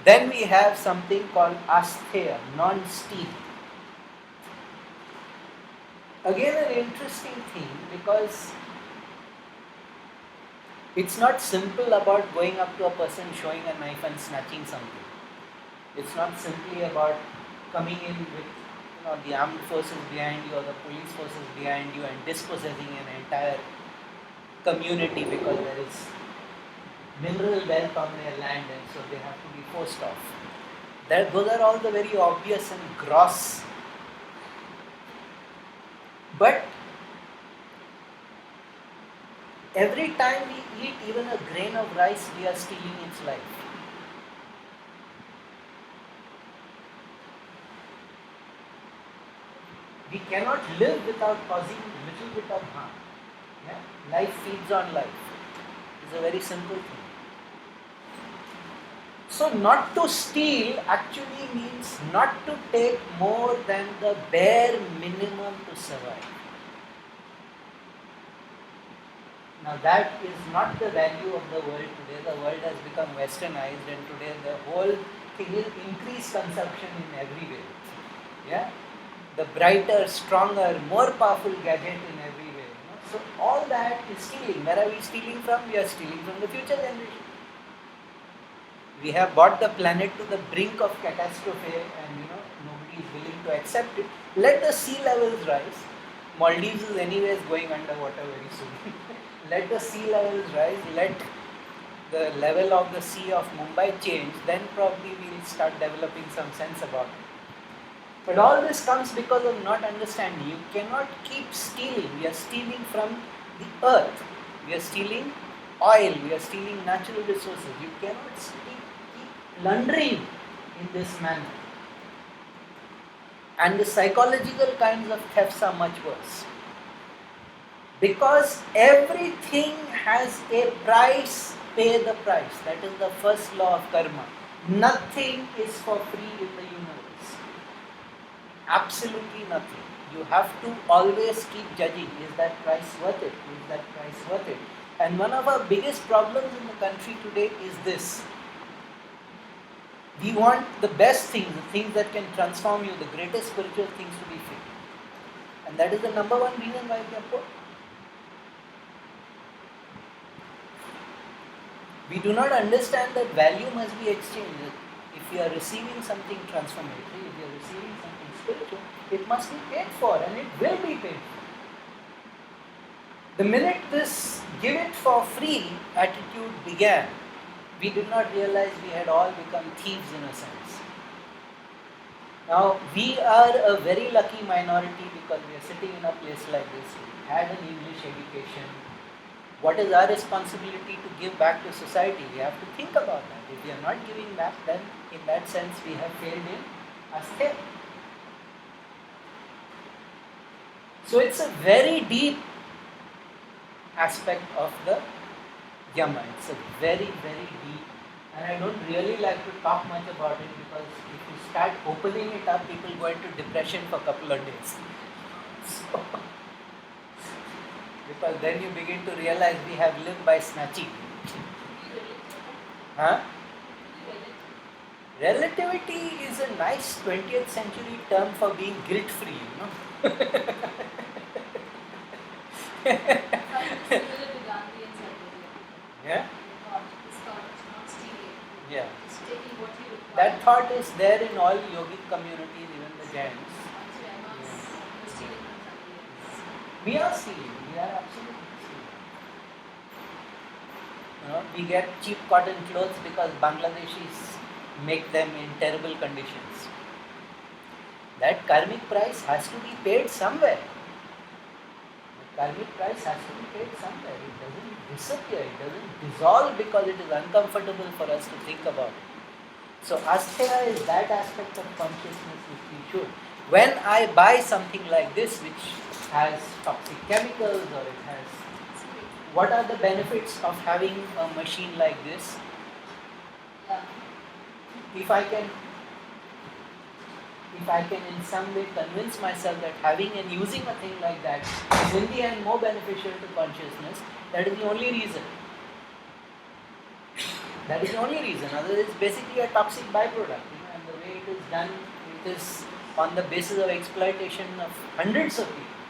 Then we have something called Asteya, non-steel. Again an interesting thing, because it's not simple about going up to a person, showing a knife and snatching something. It's not simply about coming in with the armed forces behind you or the police forces behind you and dispossessing an entire community because there is mineral wealth on their land and so they have to be forced off. Those are all the very obvious and gross. But every time we eat even a grain of rice, we are stealing its life. We cannot live without causing a little bit of harm. Yeah? Life feeds on life. It's a very simple thing. So not to steal actually means not to take more than the bare minimum to survive. Now that is not the value of the world today. The world has become westernized and today the whole thing is increased consumption in every way. Yeah? The brighter, stronger, more powerful gadget in every way. So all that is stealing. Where are we stealing from? We are stealing from the future generation. We have brought the planet to the brink of catastrophe and nobody is willing to accept it. Let the sea levels rise. Maldives is anyways going underwater very soon. Let the sea levels rise, let the level of the sea of Mumbai change, then probably we will start developing some sense about it. But all this comes because of not understanding. You cannot keep stealing. We are stealing from the earth. We are stealing oil. We are stealing natural resources. You cannot keep plundering in this manner. And the psychological kinds of thefts are much worse. Because everything has a price, pay the price. That is the first law of karma. Nothing is for free in the universe. Absolutely nothing. You have to always keep judging. Is that price worth it? Is that price worth it? And one of our biggest problems in the country today is this. We want the best things, the things that can transform you, the greatest spiritual things to be free. And that is the number one reason why we are poor. We do not understand that value must be exchanged. If you are receiving something transformative, if you are receiving something spiritual, it must be paid for and it will be paid for. The minute this give it for free attitude began, we did not realize we had all become thieves in a sense. Now, we are a very lucky minority because we are sitting in a place like this. We had an English education. What is our responsibility to give back to society? We have to think about that. If we are not giving back, then in that sense we have failed in Asteya. So it's a very deep aspect of the Yama. It's a very, very deep, and I don't really like to talk much about it because if you start opening it up, people go into depression for a couple of days. So, because then you begin to realize we have lived by snatching. Huh? Relativity is a nice 20th century term for being guilt-free, Yeah? Yeah. That thought is there in all yogic communities, even the Jains. We are stealing. We are absolutely stealing. We get cheap cotton clothes because Bangladeshis make them in terrible conditions. That karmic price has to be paid somewhere. The karmic price has to be paid somewhere. It doesn't disappear. It doesn't dissolve because it is uncomfortable for us to think about it. So Asteya is that aspect of consciousness which we should. When I buy something like this, which has toxic chemicals or it has, what are the benefits of having a machine like this? If I can in some way convince myself that having and using a thing like that is in the end more beneficial to consciousness, that is the only reason. That is the only reason. Otherwise, it's basically a toxic byproduct. And the way it is done, it is on the basis of exploitation of hundreds of people.